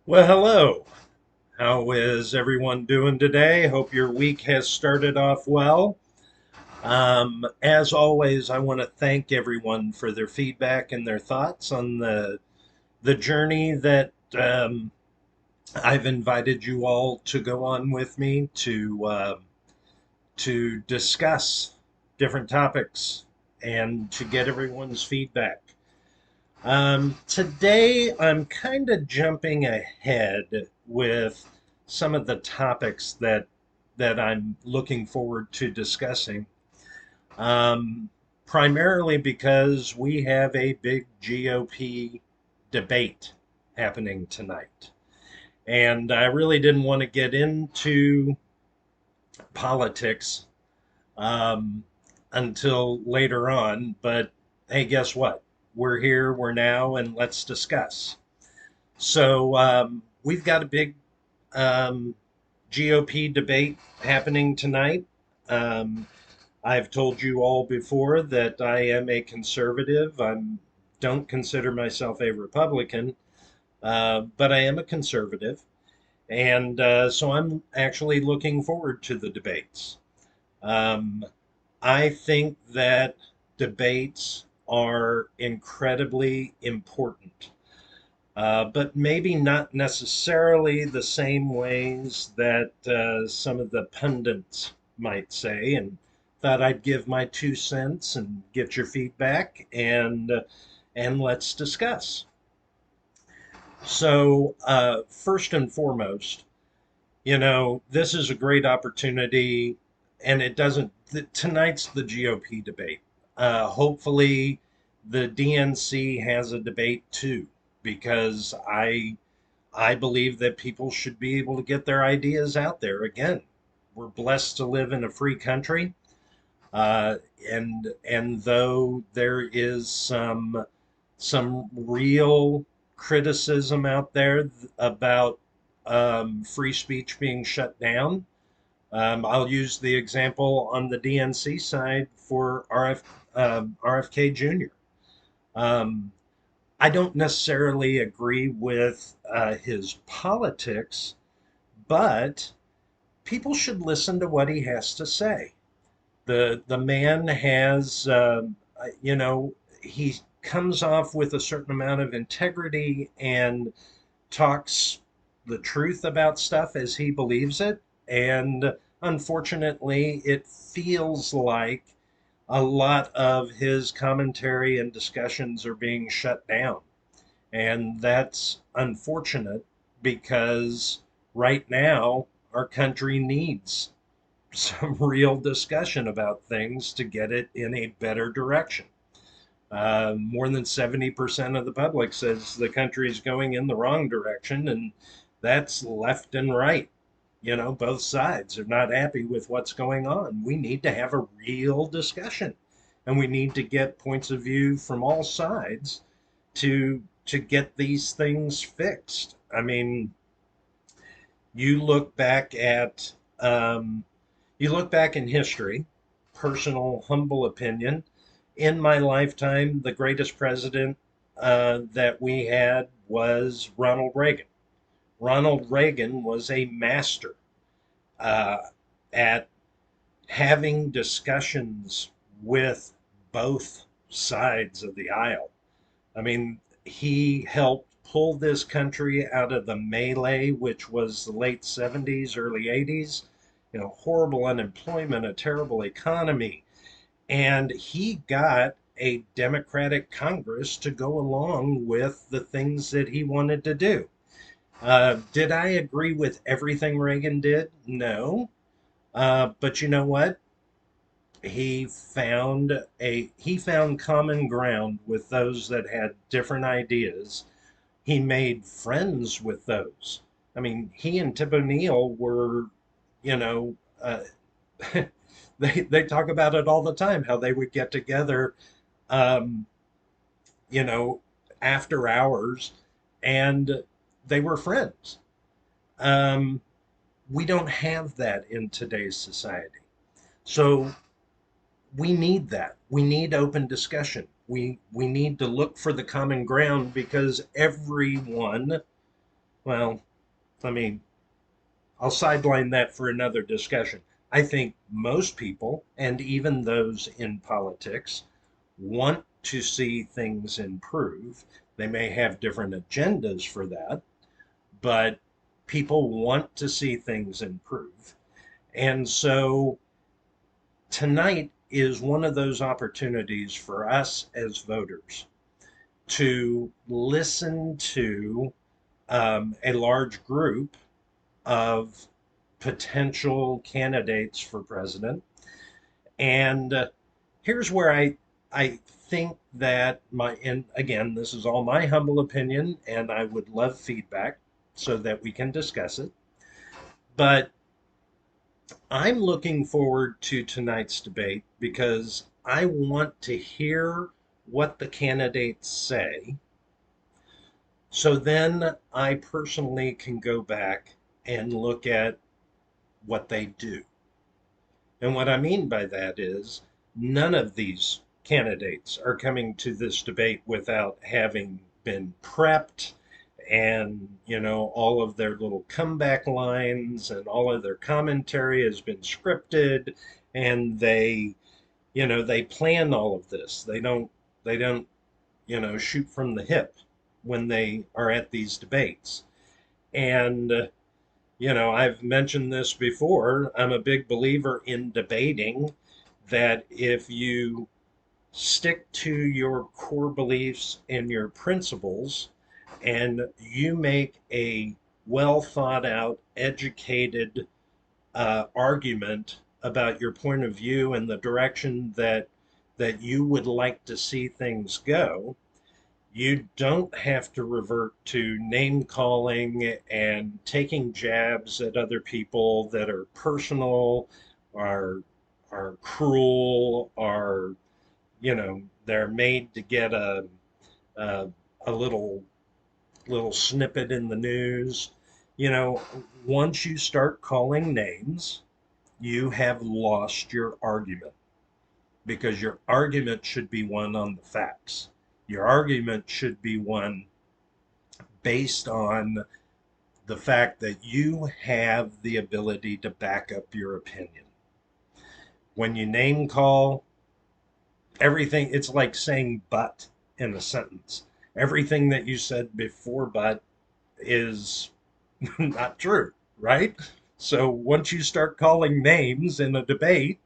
Well, hello. How is everyone doing today? Hope your week has started off well. As always, I want to thank everyone for their feedback and their thoughts on the journey that I've invited you all to go on with me to discuss different topics and to get everyone's feedback. Today, I'm kind of jumping ahead with some of the topics that I'm looking forward to discussing. Um, Primarily because we have a big GOP debate happening tonight, and I really didn't want to get into politics um, until later on. But hey, guess what? We're here, we're now, and let's discuss. So we've got a big um, GOP debate happening tonight. Um, I've told you all before that I am a conservative. I don't consider myself a Republican, but I am a conservative. And so I'm actually looking forward to the debates. Um, I think that debates are incredibly important, but maybe not necessarily the same ways that some of the pundits might say. And thought I'd give my 2 cents and get your feedback and let's discuss. So first and foremost, this is a great opportunity, and it doesn't. Tonight's the GOP debate. Hopefully, the DNC has a debate too, because I believe that people should be able to get their ideas out there. Again, we're blessed to live in a free country, uh, and though there is some real criticism out there about free speech being shut down. I'll use the example on the DNC side for RFK Jr. Um, I don't necessarily agree with his politics, but people should listen to what he has to say. The man has, you know, he comes off with a certain amount of integrity and talks the truth about stuff as he believes it. And unfortunately, it feels like a lot of his commentary and discussions are being shut down. And that's unfortunate because right now our country needs some real discussion about things to get it in a better direction. More than 70% of the public says the country is going in the wrong direction, and that's left and right. Both sides are not happy with what's going on. We need to have a real discussion, and we need to get points of view from all sides to get these things fixed. I mean, you look back at you look back in history, personal, humble opinion. In my lifetime, the greatest president that we had was Ronald Reagan. Ronald Reagan was a master uh, at having discussions with both sides of the aisle. I mean, he helped pull this country out of the melee, which was the late 70s, early 80s. Horrible unemployment, a terrible economy. And he got a Democratic Congress to go along with the things that he wanted to do. Did I agree with everything Reagan did? No. But you know what? He found common ground with those that had different ideas. He made friends with those. I mean, he and Tip O'Neill were, you know, uh, they talk about it all the time how they would get together, um, you know, after hours, and they were friends. Um, we don't have that in today's society. So we need that. We need open discussion. We need to look for the common ground because everyone Well, I mean, I'll sideline that for another discussion. I think most people, and even those in politics, want to see things improve. They may have different agendas for that, but people want to see things improve. And so tonight is one of those opportunities for us as voters to listen to a large group of potential candidates for president. And here's where I think that and again, this is all my humble opinion, and I would love feedback so that we can discuss it. But I'm looking forward to tonight's debate because I want to hear what the candidates say. So then I personally can go back and look at what they do. And what I mean by that is none of these candidates are coming to this debate without having been prepped and, all of their little comeback lines and all of their commentary has been scripted and they plan all of this. They don't, shoot from the hip when they are at these debates. And I've mentioned this before. I'm a big believer in debating that if you stick to your core beliefs and your principles and you make a well thought out, educated argument about your point of view and the direction that you would like to see things go, you don't have to revert to name calling and taking jabs at other people that are personal, are are cruel, are they're made to get a, a little snippet in the news. You know, once you start calling names, you have lost your argument because your argument should be one on the facts. Your argument should be one based on the fact that you have the ability to back up your opinion. When you name call, everything, it's like saying but in a sentence. Everything that you said before but is not true, right? So once you start calling names in a debate,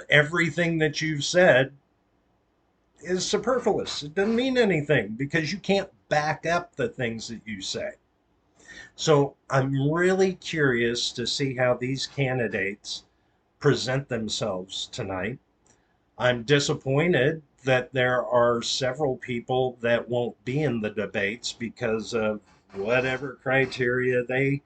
everything that you've said is superfluous. It doesn't mean anything because you can't back up the things that you say. So I'm really curious to see how these candidates present themselves tonight. I'm disappointed that there are several people that won't be in the debates because of whatever criteria the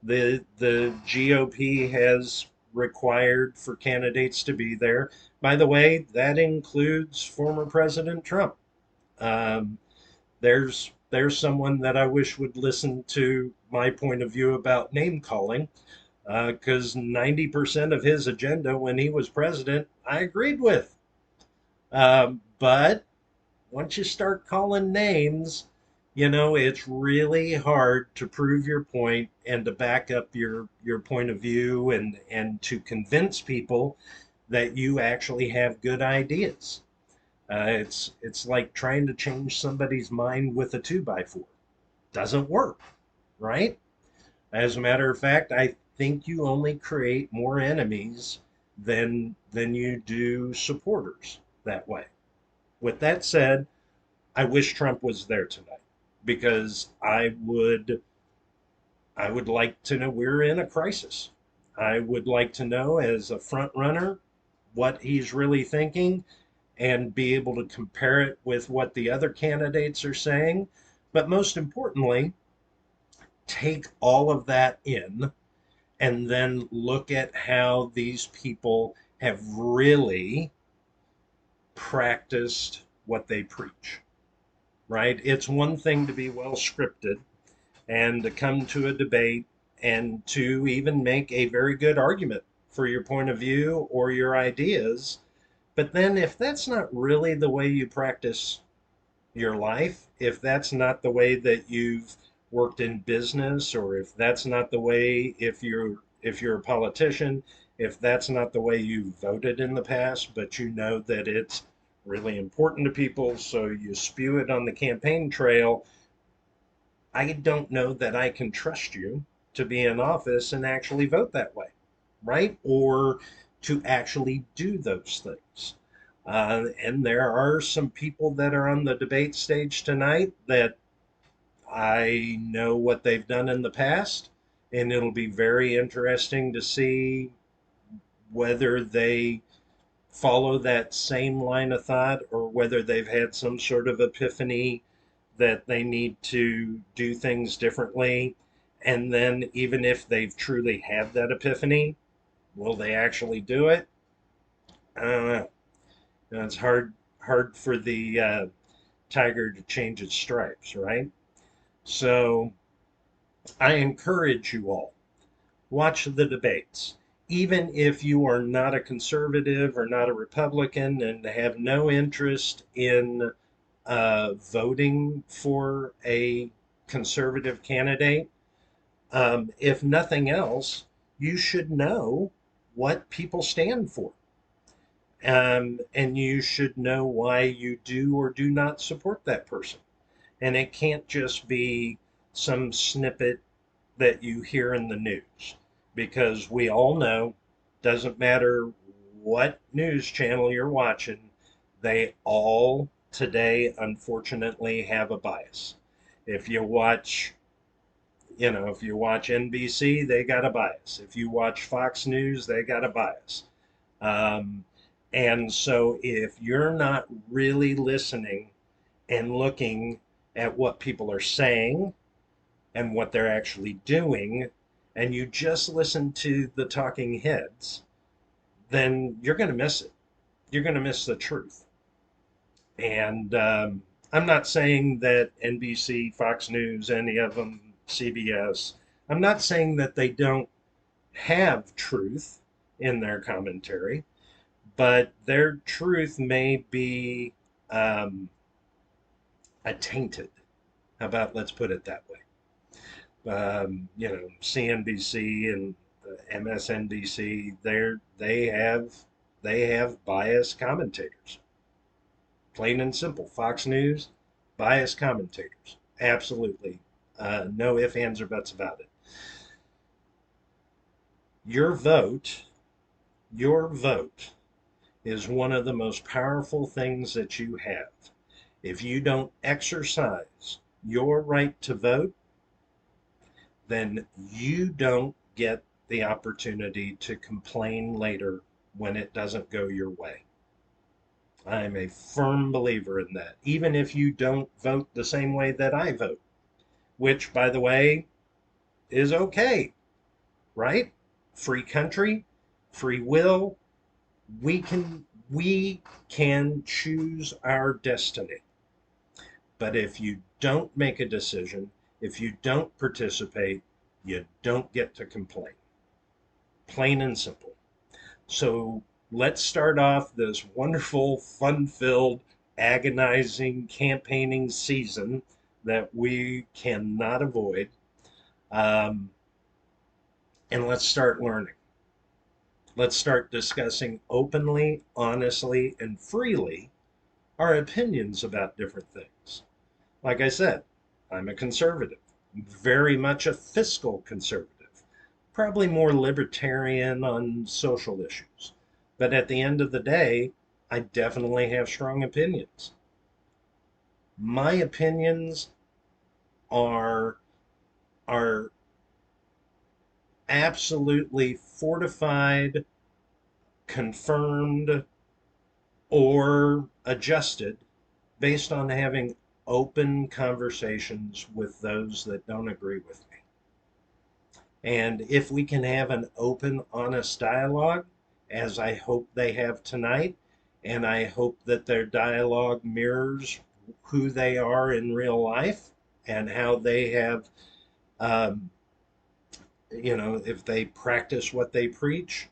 GOP has required for candidates to be there. By the way, that includes former President Trump. Um, there's someone that I wish would listen to my point of view about name calling, because 90% of his agenda when he was president, I agreed with. But once you start calling names, it's really hard to prove your point and to back up your point of view and to convince people that you actually have good ideas. It's like trying to change somebody's mind with a two by four. Doesn't work, right? As a matter of fact, I think you only create more enemies than you do supporters that way. With that said, I wish Trump was there tonight because I would like to know we're in a crisis. I would like to know as a front runner what he's really thinking and be able to compare it with what the other candidates are saying. But most importantly, take all of that in and then look at how these people have really practiced what they preach, right? It's one thing to be well scripted and to come to a debate and to even make a very good argument for your point of view or your ideas. But then, if that's not really the way you practice your life, if that's not the way that you've worked in business, or if that's not the way, if you're a politician, if that's not the way you voted in the past, but you know that it's really important to people, so you spew it on the campaign trail, I don't know that I can trust you to be in office and actually vote that way, right? Or to actually do those things. And there are some people that are on the debate stage tonight that I know what they've done in the past, and it'll be very interesting to see whether they follow that same line of thought or whether they've had some sort of epiphany that they need to do things differently. And then, even if they've truly had that epiphany, will they actually do it? I don't know. It's hard for the tiger to change its stripes, right? So I encourage you all, watch the debates. Even if you are not a conservative or not a Republican and have no interest in voting for a conservative candidate, if nothing else, you should know what people stand for. And you should know why you do or do not support that person. And it can't just be some snippet that you hear in the news, because we all know, doesn't matter what news channel you're watching, they all today unfortunately have a bias. If you watch, if you watch NBC, they got a bias. If you watch Fox News, they got a bias. Um, and so if you're not really listening and looking at what people are saying and what they're actually doing, and you just listen to the talking heads, then you're going to miss it. You're going to miss the truth. And I'm not saying that NBC, Fox News, any of them, CBS, I'm not saying that they don't have truth in their commentary, but their truth may be um, tainted. How about, let's put it that way? CNBC and MSNBC, they have biased commentators, plain and simple. Fox News, biased commentators, absolutely, no ifs, ands, or buts about it. Your vote, your vote is one of the most powerful things that you have. If you don't exercise your right to vote, then you don't get the opportunity to complain later when it doesn't go your way. I'm a firm believer in that, even if you don't vote the same way that I vote, which, by the way, is okay, right? Free country, free will. We can choose our destiny. But if you don't make a decision, if you don't participate, you don't get to complain. Plain and simple. So let's start off this wonderful, fun filled, agonizing campaigning season that we cannot avoid. Um, and let's start learning. Let's start discussing openly, honestly, and freely our opinions about different things. Like I said, I'm a conservative, very much a fiscal conservative, probably more libertarian on social issues. But at the end of the day, I definitely have strong opinions. My opinions are are absolutely fortified, confirmed, or adjusted based on having open conversations with those that don't agree with me. And if we can have an open, honest dialogue, as I hope they have tonight, and I hope that their dialogue mirrors who they are in real life and how they have, um, if they practice what they preach,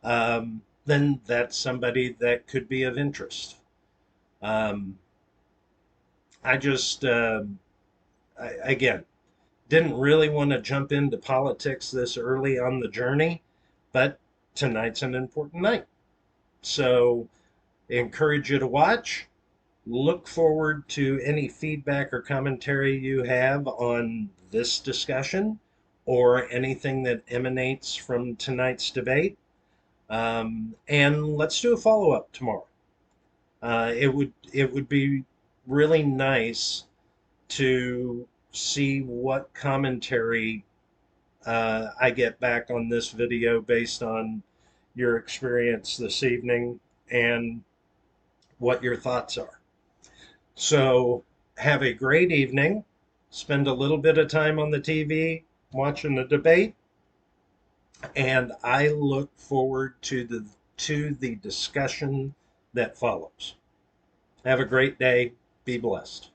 then that's somebody that could be of interest. Um, I just, again, Didn't really want to jump into politics this early on the journey, but tonight's an important night. So I encourage you to watch. Look forward to any feedback or commentary you have on this discussion or anything that emanates from tonight's debate. And let's do a follow up tomorrow. It would be really nice to see what commentary I get back on this video based on your experience this evening and what your thoughts are. So have a great evening. Spend a little bit of time on the TV watching the debate, and I look forward to the discussion that follows. Have a great day. Be blessed.